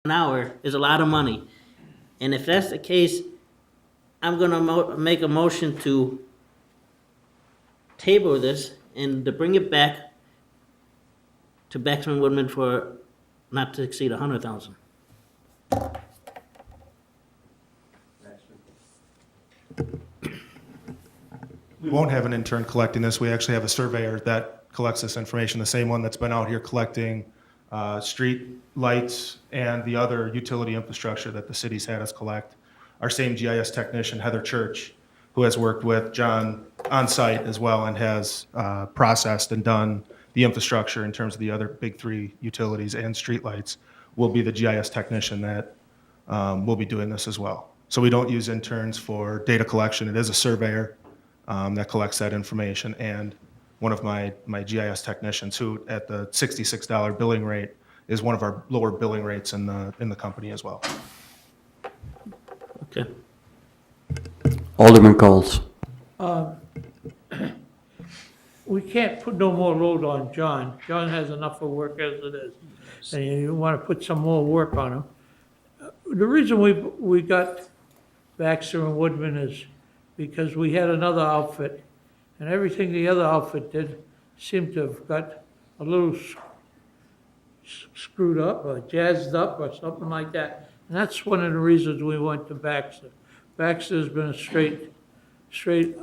an hour is a lot of money. And if that's the case, I'm gonna make a motion to table this and to bring it back to Baxter Woodman for not to exceed 100,000. We won't have an intern collecting this. We actually have a surveyor that collects this information, the same one that's been out here collecting street lights and the other utility infrastructure that the city's had us collect. Our same GIS technician, Heather Church, who has worked with John on site as well and has processed and done the infrastructure in terms of the other big three utilities and street lights, will be the GIS technician that will be doing this as well. So we don't use interns for data collection. It is a surveyor that collects that information, and one of my GIS technicians, who at the $66 billing rate is one of our lower billing rates in the company as well. Okay. Alderman Coles. We can't put no more load on John. John has enough of work as it is. And you want to put some more work on him. The reason we got Baxter and Woodman is because we had another outfit, and everything the other outfit did seemed to have got a little screwed up or jazzed up or something like that. And that's one of the reasons we went to Baxter. Baxter's been a straight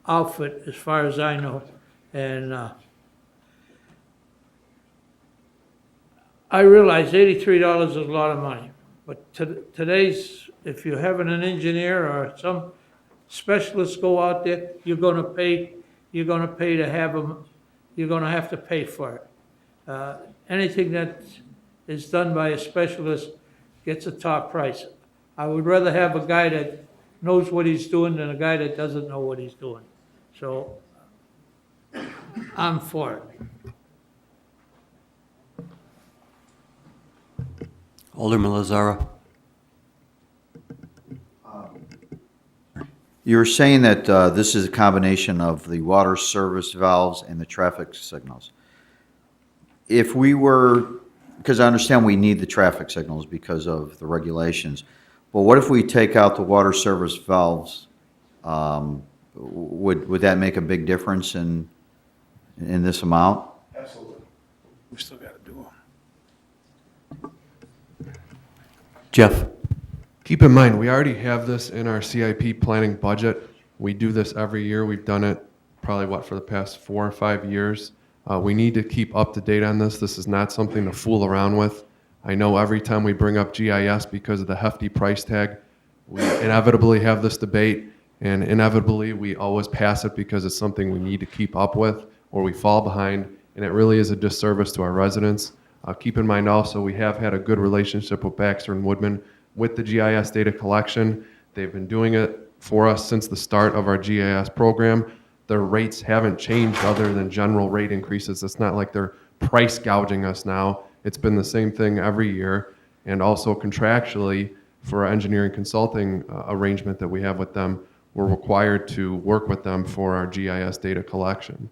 outfit as far as I know. And I realize $83 is a lot of money, but today's, if you're having an engineer or some specialist go out there, you're gonna pay to have them, you're gonna have to pay for it. Anything that is done by a specialist gets a top price. I would rather have a guy that knows what he's doing than a guy that doesn't know what he's doing. So I'm for it. Alderman Lazara. You're saying that this is a combination of the water service valves and the traffic signals. If we were, because I understand we need the traffic signals because of the regulations, but what if we take out the water service valves? Would that make a big difference in this amount? Absolutely. We still got to do them. Jeff. Keep in mind, we already have this in our CIP planning budget. We do this every year. We've done it probably, for the past 4 or 5 years. We need to keep up to date on this. This is not something to fool around with. I know every time we bring up GIS because of the hefty price tag, we inevitably have this debate, and inevitably we always pass it because it's something we need to keep up with or we fall behind, and it really is a disservice to our residents. Keep in mind also, we have had a good relationship with Baxter and Woodman with the GIS data collection. They've been doing it for us since the start of our GIS program. Their rates haven't changed other than general rate increases. It's not like they're price gouging us now. It's been the same thing every year. And also contractually, for our engineering consulting arrangement that we have with them, we're required to work with them for our GIS data collection.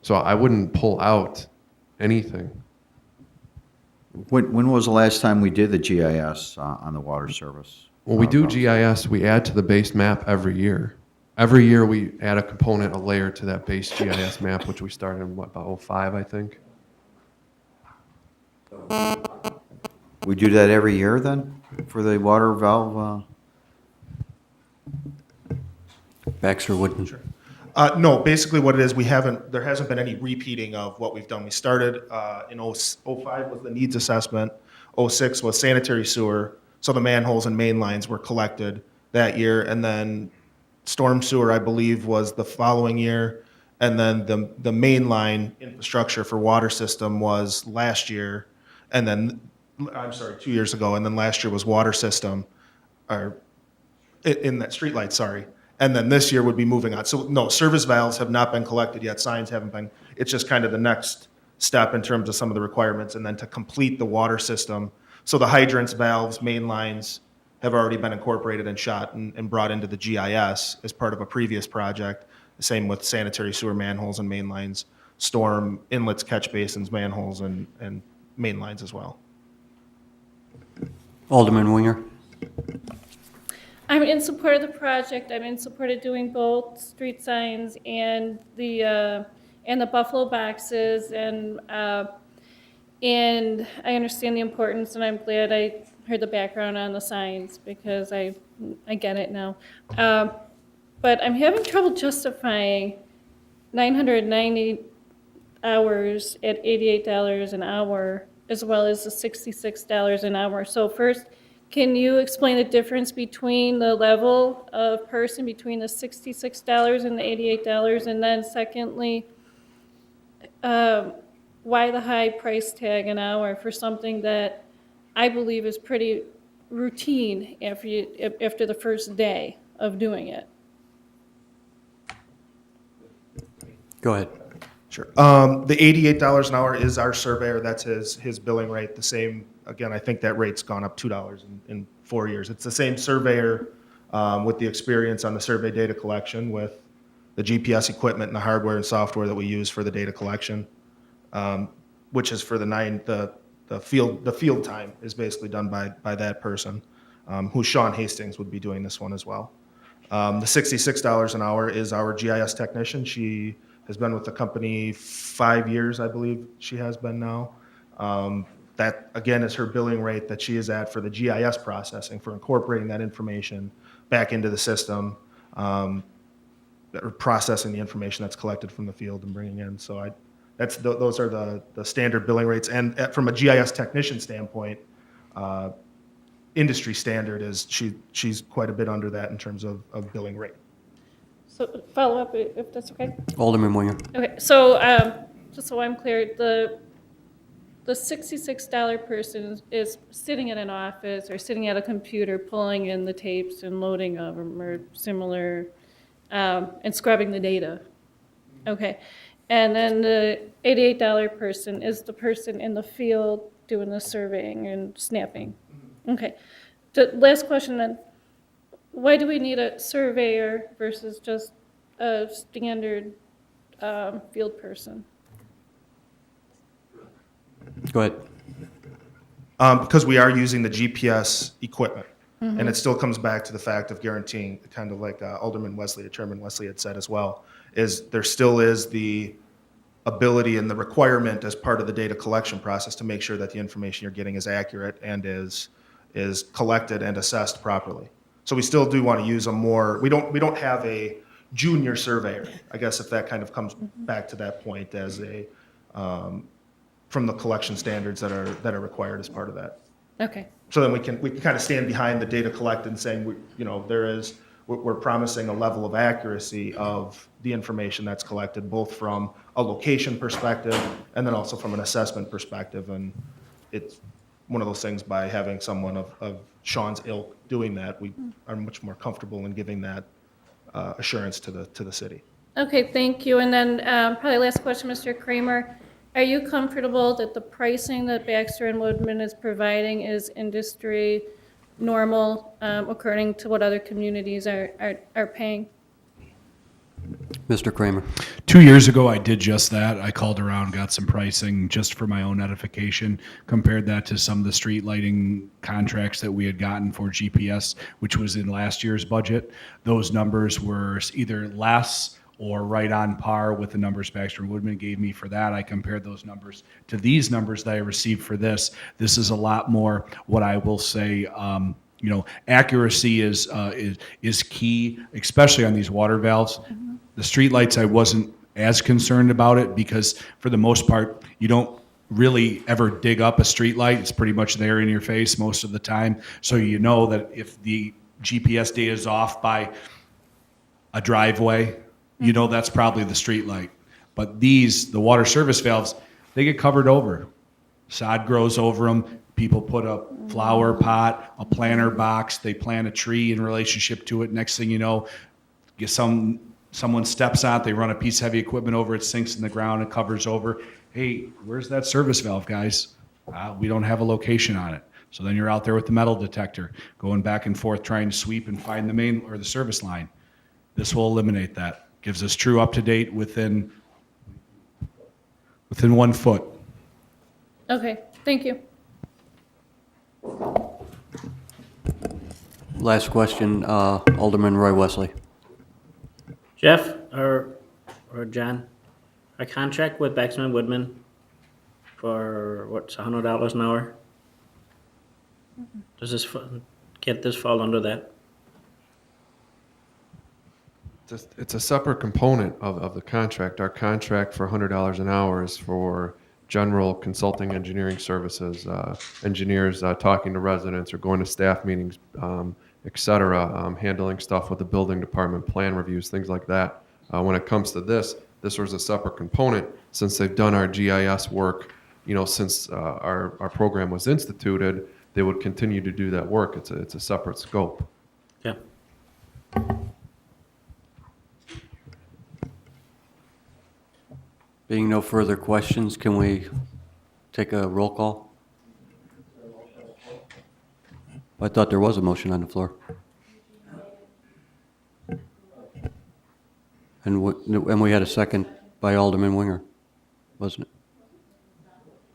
So I wouldn't pull out anything. When was the last time we did the GIS on the water service? When we do GIS, we add to the base map every year. Every year we add a component, a layer to that base GIS map, which we started in, about 05, I think. We do that every year then, for the water valve? Baxter Woodman. No, basically what it is, there hasn't been any repeating of what we've done. We started in '05 was the needs assessment, '06 was sanitary sewer, so the manholes and main lines were collected that year, and then storm sewer, I believe, was the following year, and then the main line infrastructure for water system was last year, and then, 2 years ago, and then last year was water system, or in that streetlight, sorry. And then this year would be moving on. So no, service valves have not been collected yet, signs haven't been. It's just kind of the next step in terms of some of the requirements, and then to complete the water system. So the hydrants, valves, main lines have already been incorporated and shot and brought into the GIS as part of a previous project. The same with sanitary sewer manholes and main lines, storm inlets, catch basins, manholes, and main lines as well. Alderman Winger. I'm in support of the project. I'm in support of doing both street signs and the Buffalo boxes, and I understand the importance, and I'm glad I heard the background on the signs, because I get it now. But I'm having trouble justifying 990 hours at $88 an hour, as well as the $66 an hour. So first, can you explain the difference between the level of person, between the $66 and the $88? And then secondly, why the high price tag an hour for something that I believe is pretty routine after the first day of doing it? Go ahead. Sure. The $88 an hour is our surveyor. That's his billing rate. The same, again, I think that rate's gone up $2 in 4 years. It's the same surveyor with the experience on the survey data collection with the GPS equipment and the hardware and software that we use for the data collection, which is for the field time is basically done by that person, who Sean Hastings would be doing this one as well. The $66 an hour is our GIS technician. She has been with the company 5 years, I believe she has been now. That, again, is her billing rate that she is at for the GIS processing, for incorporating that information back into the system, or processing the information that's collected from the field and bringing in. So those are the standard billing rates. And from a GIS technician standpoint, industry standard is she's quite a bit under that in terms of billing rate. So follow up, if that's okay? Alderman Winger. Okay, so just so I'm clear, the $66 person is sitting in an office or sitting at a computer pulling in the tapes and loading of them or similar, and scrubbing the data. Okay, and then the $88 person is the person in the field doing the surveying and snapping. Okay, the last question then. Why do we need a surveyor versus just a standard field person? Go ahead. Because we are using the GPS equipment. And it still comes back to the fact of guaranteeing, kind of like Chairman Wesley had said as well, is there still is the ability and the requirement as part of the data collection process to make sure that the information you're getting is accurate and is collected and assessed properly. So we still do want to use we don't have a junior surveyor, I guess, if that kind of comes back to that point, as from the collection standards that are required as part of that. Okay. So then we can kind of stand behind the data collected and saying, we're promising a level of accuracy of the information that's collected, both from a location perspective and then also from an assessment perspective. And it's one of those things, by having someone of Sean's ilk doing that, we are much more comfortable in giving that assurance to the city. Okay, thank you. And then probably last question, Mr. Kramer. Are you comfortable that the pricing that Baxter and Woodman is providing is industry normal, according to what other communities are paying? Mr. Kramer. 2 years ago, I did just that. I called around, got some pricing just for my own edification, compared that to some of the street lighting contracts that we had gotten for GPS, which was in last year's budget. Those numbers were either less or right on par with the numbers Baxter and Woodman gave me for that. I compared those numbers to these numbers that I received for this. This is a lot more, what I will say, accuracy is key, especially on these water valves. The street lights, I wasn't as concerned about it, because for the most part, you don't really ever dig up a street light. It's pretty much there in your face most of the time. So you know that if the GPS data is off by a driveway, you know that's probably the street light. But the water service valves, they get covered over. Sod grows over them. People put a flower pot, a planter box, they plant a tree in relationship to it. Next thing you know, someone steps on it, they run a piece of heavy equipment over it, sinks in the ground, it covers over. Hey, where's that service valve, guys? We don't have a location on it. So then you're out there with the metal detector, going back and forth, trying to sweep and find the main or the service line. This will eliminate that. Gives us true up-to-date within 1 foot. Okay, thank you. Last question, Alderman Roy Wesley. Jeff, or John, a contract with Baxman Woodman for, what's, $100 an hour? Does this, get this fall under that? It's a separate component of the contract. Our contract for $100 an hour is for general consulting engineering services, engineers talking to residents or going to staff meetings, et cetera, handling stuff with the building department, plan reviews, things like that. When it comes to this was a separate component since they've done our GIS work, since our program was instituted, they would continue to do that work. It's a separate scope. Yeah. Being no further questions, can we take a roll call? I thought there was a motion on the floor. And we had a second by Alderman Winger, wasn't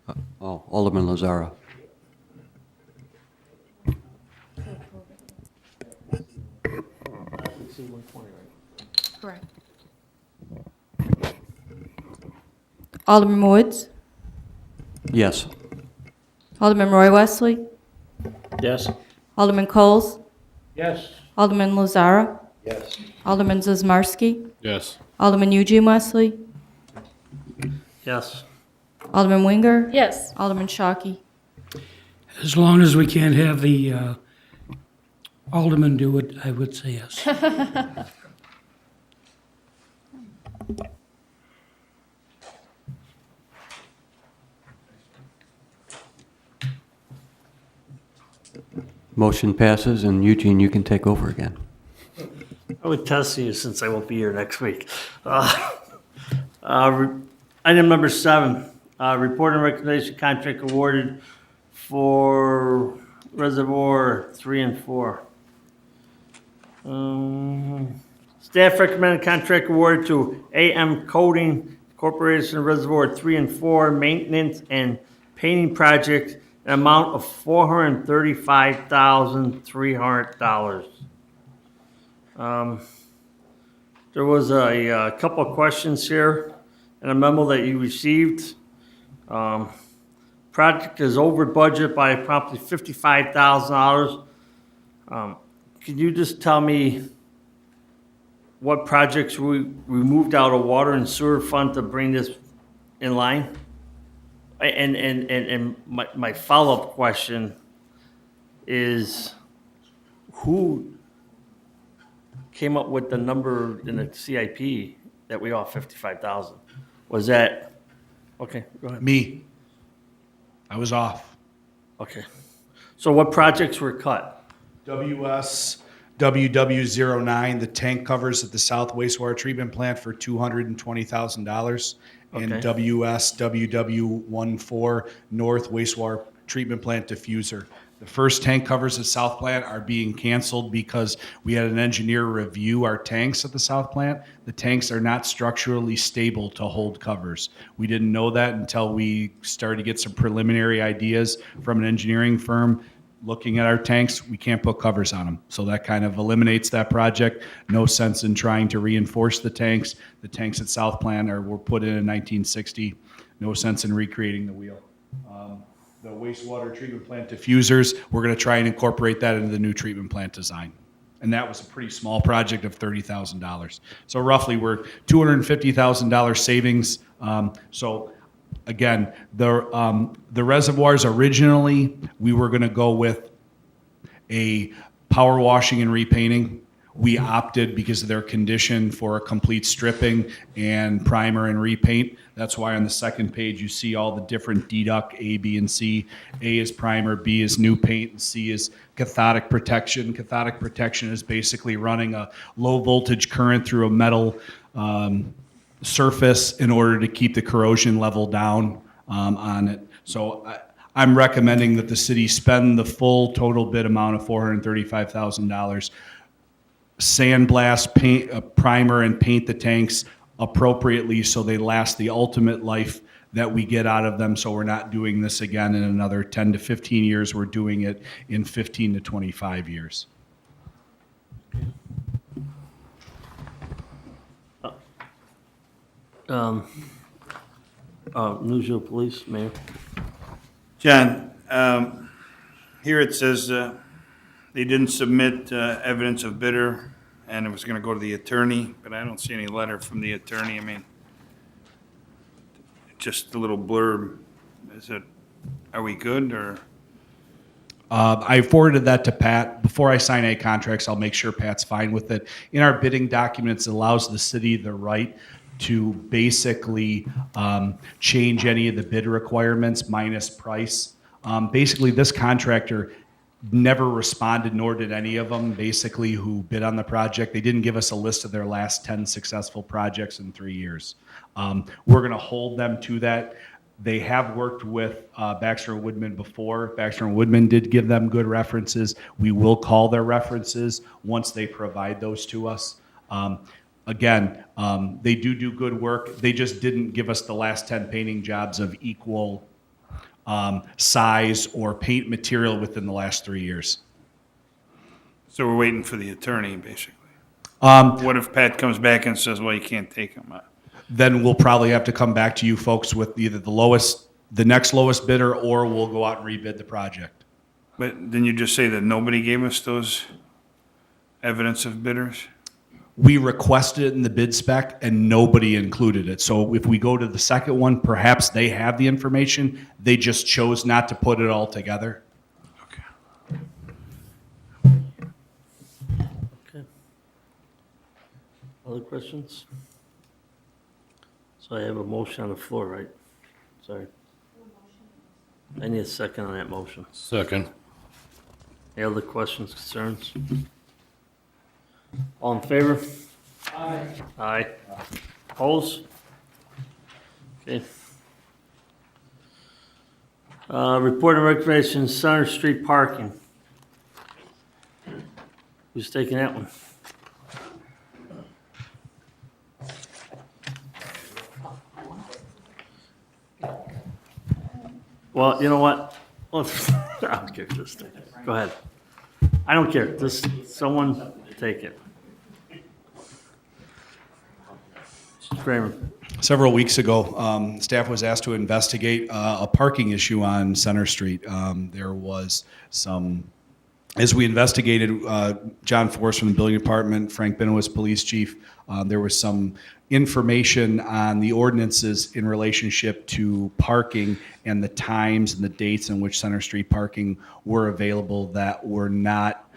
it? Oh, Alderman Lazara. Correct. Alderman Woods, Yes. Alderman Roy Wesley, Yes? Alderman Coles, Yes, Alderman Lazara. Yes. Alderman Zazmarsky, Yes. Alderman Eugene Wesley, Yes. Alderman Winger, Yes. Alderman Shockey. As long as we can't have the alderman do it, I would say yes. Motion passes, and Eugene, you can take over again. I would test you since I won't be here next week. Item number 7, report and recommendation contract awarded for Reservoir 3 and 4. Staff recommended contract awarded to AM Coating Corporation Reservoir 3 and 4 maintenance and painting project, an amount of $435,300. There was a couple of questions here in a memo that you received. Project is over budget by probably $55,000. Can you just tell me what projects we moved out of water and sewer fund to bring this in line? And my follow-up question is, who came up with the number in the CIP that we owe 55,000? Was that, okay, go ahead. Me. I was off. Okay. So what projects were cut? WS WW09, the tank covers at the South Wastewater Treatment Plant for $220,000. And Okay. WS WW14, North Wastewater Treatment Plant diffuser. The first tank covers at South Plant are being canceled because we had an engineer review our tanks at the South Plant. The tanks are not structurally stable to hold covers. We didn't know that until we started to get some preliminary ideas from an engineering firm. Looking at our tanks, we can't put covers on them. So that kind of eliminates that project. No sense in trying to reinforce the tanks. The tanks at South Plant were put in 1960. No sense in recreating the wheel. The wastewater treatment plant diffusers, we're going to try and incorporate that into the new treatment plant design. And that was a pretty small project of $30,000. So roughly we're $250,000 savings. So again, the reservoirs originally, we were going to go with a power washing and repainting. We opted because of their condition for a complete stripping and primer and repaint. That's why on the second page you see all the different deduct A, B, and C. A is primer, B is new paint, and C is cathodic protection. Cathodic protection is basically running a low voltage current through a metal surface in order to keep the corrosion level down on it. So I'm recommending that the city spend the full total bid amount of $435,000, sandblast, paint, primer, and paint the tanks appropriately so they last the ultimate life that we get out of them. So we're not doing this again in another 10 to 15 years. We're doing it in 15 to 25 years. New Jersey Police, Mayor. John, here it says they didn't submit evidence of bidder, and it was going to go to the attorney, but I don't see any letter from the attorney. I mean, just a little blurb. Are we good, or? I forwarded that to Pat. Before I sign any contracts, I'll make sure Pat's fine with it. In our bidding documents, it allows the city the right to basically change any of the bid requirements minus price. Basically, this contractor never responded, nor did any of them, basically, who bid on the project. They didn't give us a list of their last 10 successful projects in 3 years. We're going to hold them to that. They have worked with Baxter and Woodman before. Baxter and Woodman did give them good references. We will call their references once they provide those to us. Again, they do good work. They just didn't give us the last 10 painting jobs of equal size or paint material within the last 3 years. So we're waiting for the attorney, basically. What if Pat comes back and says, well, you can't take them? Then we'll probably have to come back to you folks with either the next lowest bidder, or we'll go out and rebid the project. But didn't you just say that nobody gave us those evidence of bidders? We requested it in the bid spec and nobody included it. So if we go to the second one, perhaps they have the information. They just chose not to put it all together. Okay. Other questions? So I have a motion on the floor, right? Sorry. I need a second on that motion. Second. Any other questions, concerns? All in favor? Aye. Aye. Opposed? Okay. Report and recreation, Center Street parking. Who's taking that one? Well, you know what? I don't care, just take it. Go ahead. I don't care, just someone take it. Mr. Kramer. Several weeks ago, staff was asked to investigate a parking issue on Center Street. There was some, as we investigated, John Forrest from the building department, Frank Benoist, police chief, there was some information on the ordinances in relationship to parking and the times and the dates in which Center Street parking were available that were not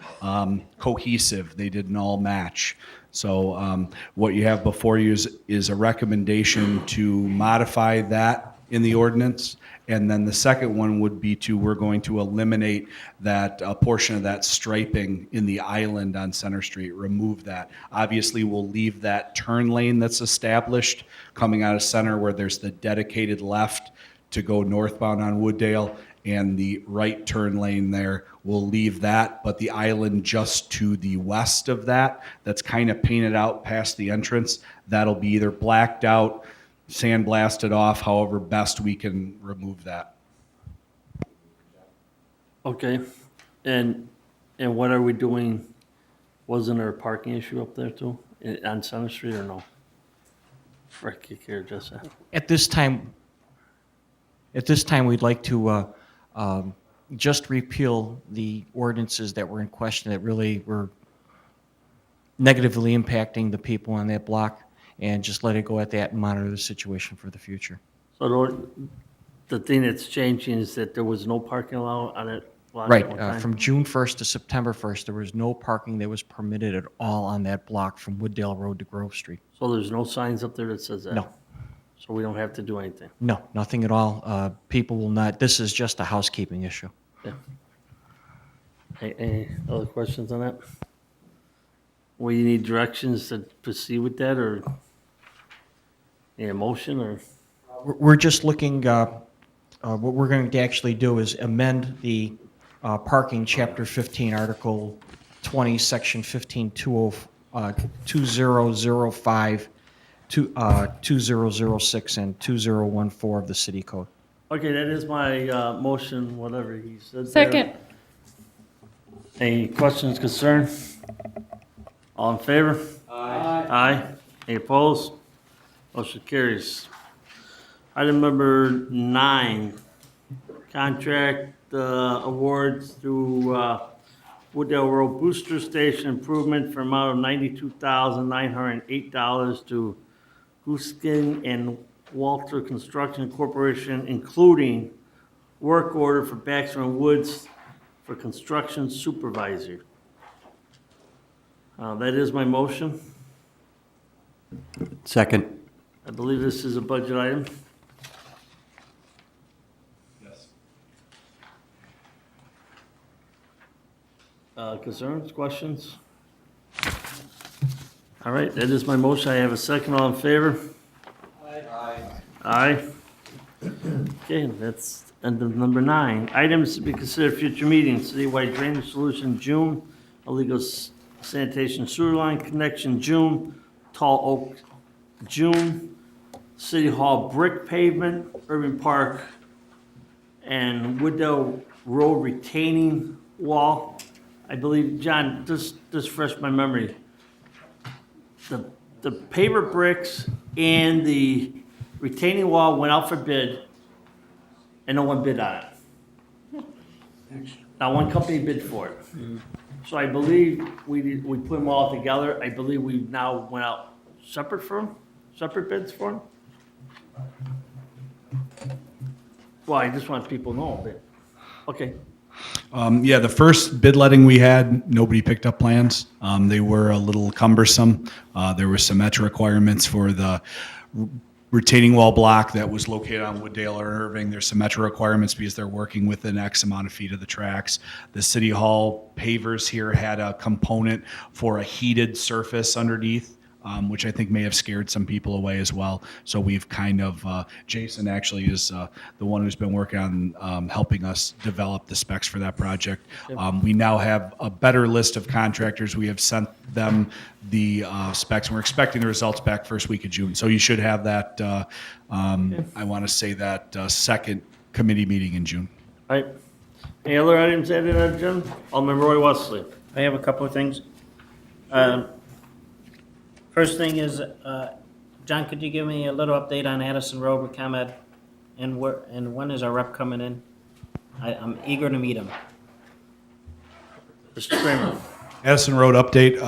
cohesive. They didn't all match. So what you have before you is a recommendation to modify that in the ordinance. And then the second one would be we're going to eliminate that portion of that striping in the island on Center Street, remove that. Obviously, we'll leave that turn lane that's established coming out of Center where there's the dedicated left to go northbound on Wooddale and the right turn lane there. We'll leave that, but the island just to the west of that, that's kind of painted out past the entrance, that'll be either blacked out, sandblasted off, however best we can remove that. Okay, and what are we doing? Wasn't there a parking issue up there too, on Center Street or no? Rick, you care, Jessica? At this time, we'd like to just repeal the ordinances that were in question that really were negatively impacting the people on that block, and just let it go at that and monitor the situation for the future. So the thing that's changing is that there was no parking allowed on it block at one Right, time? from June 1st to September 1st, there was no parking that was permitted at all on that block from Wooddale Road to Grove Street. So there's no signs up there that says that? No. So we don't have to do anything? No, nothing at all. People will not, this is just a housekeeping issue. Yeah. Any other questions on that? Well, you need directions to proceed with that, or need a motion, or? We're just looking, what we're going to actually do is amend the parking, Chapter 15, Article 20, Section 15, 2005, 2006, and 2014 of the city code. Okay, that is my motion, whatever he said there. Second. Any questions, concerns? All in favor? Aye. Aye. Any opposed? Motion carries. Item number 9, contract awards through Wooddale Road Booster Station Improvement for amount of $92,908 to Gooskin and Walter Construction Corporation, including work order for Baxter and Woods for construction supervisor. That is my motion. Second. I believe this is a budget item. Concerns, questions? All right, that is my motion. I have a second. All in favor? Aye. Okay, that's end of number 9. Items to be considered future meetings, citywide drainage solution, June, illegal sanitation sewer line connection, June, Tall Oak, June, City Hall brick pavement, Urban Park, and Wooddale Road retaining wall. I believe, John, just refresh my memory. The paver bricks and the retaining wall went out for bid, and no one bid on it. Now, one company bid for it. So I believe we put them all together. I believe we now went out separate bids for them. Well, I just want people to know, but, okay. Yeah, the first bid letting we had, nobody picked up plans. They were a little cumbersome. There were some metro requirements for the retaining wall block that was located on Wooddale or Irving. There's some metro requirements because they're working within X amount of feet of the tracks. The City Hall pavers here had a component for a heated surface underneath, which I think may have scared some people away as well. So we've kind of, Jason actually is the one who's been working on helping us develop the specs for that project. We now have a better list of contractors. We have sent them the specs, and we're expecting the results back first week of June. So you should have that, I want to say that second committee meeting in June. All right. Any other items added on, Jim? Alderman Roy Wesley. I have a couple of things. First thing is, John, could you give me a little update on Addison Road with ComEd? And when is our rep coming in? I'm eager to meet him. Mr. Kramer. Addison Road update.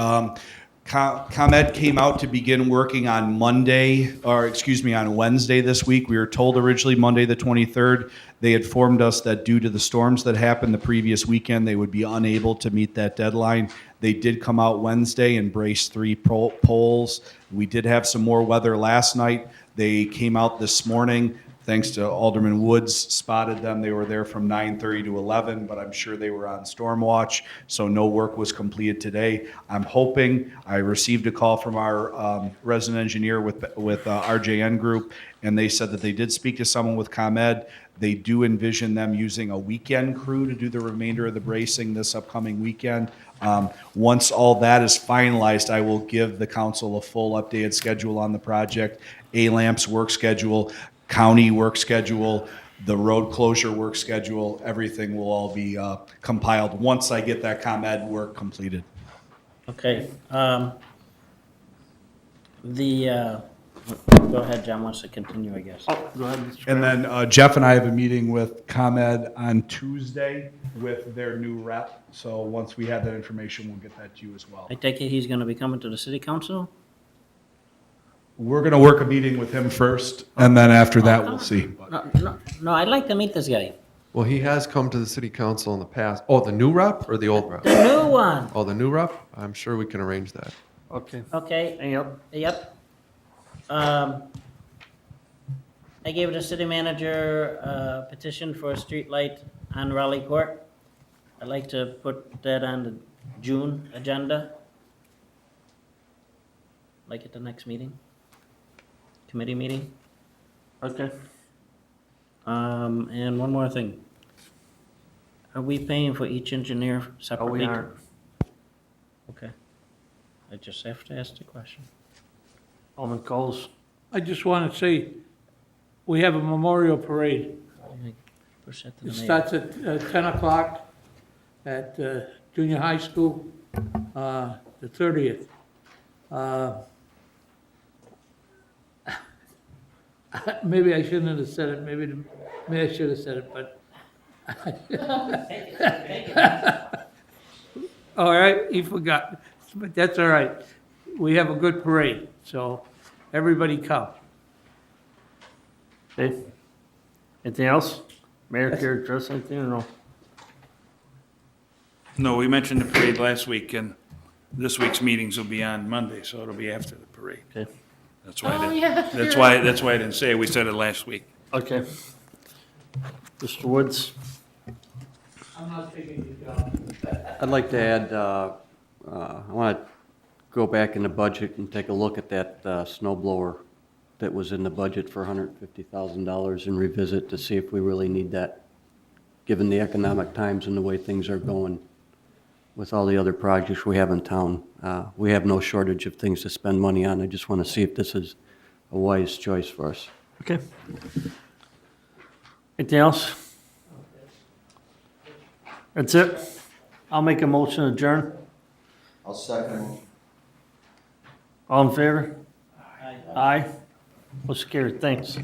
ComEd came out to begin working on on Wednesday this week. We were told originally Monday the 23rd. They informed us that due to the storms that happened the previous weekend, they would be unable to meet that deadline. They did come out Wednesday and brace 3 poles. We did have some more weather last night. They came out this morning. Thanks to Alderman Woods, spotted them. They were there from 9:30 to 11, but I'm sure they were on storm watch, so no work was completed today. I'm hoping, I received a call from our resident engineer with RJN Group, and they said that they did speak to someone with ComEd. They do envision them using a weekend crew to do the remainder of the bracing this upcoming weekend. Once all that is finalized, I will give the council a full updated schedule on the project, ALAMP's work schedule, county work schedule, the road closure work schedule. Everything will all be compiled once I get that ComEd work completed. Okay. Go ahead, John wants to continue, I guess. Oh, go ahead, Mr. And Kramer. then Jeff and I have a meeting with ComEd on Tuesday with their new rep. So once we have that information, we'll get that to you as well. I take it he's going to be coming to the city council? We're going to work a meeting with him first, and then after that, we'll see. No, I'd like to meet this guy. Well, he has come to the city council in the past. Oh, the new rep or the old rep? The new one. Oh, the new rep? I'm sure we can arrange that. Okay. Okay. Yep. Yep. I gave the city manager a petition for a street light on Raleigh Court. I'd like to put that on the June agenda. Like at the next meeting, committee meeting. Okay. And one more thing. Are we paying for each engineer Oh, separately? we aren't. Okay. I just have to ask the question. Alderman Coles. I just want to say, we have a memorial parade. Push that to the It mayor. starts at 10 o'clock at junior high school, the 30th. Maybe I shouldn't have said it, maybe I should have said it, but. All right, you forgot, but that's all right. We have a good parade, so everybody come. Okay. Anything else? Mayor, care to address anything or no? No, we mentioned the parade last week, and this week's meetings will be on Monday, so it'll be after the parade. Okay. That's why, Oh, yeah, that's why I didn't say it. We said it last week. Okay. Mr. Woods? I'm not taking your job. I'd like to add, I want to go back in the budget and take a look at that snow blower that was in the budget for $150,000 and revisit to see if we really need that, given the economic times and the way things are going with all the other projects we have in town. We have no shortage of things to spend money on. I just want to see if this is a wise choice for us. Okay. Anything else? That's it? I'll make a motion to adjourn. I'll second. All in favor? Aye. Motion carried. Thanks.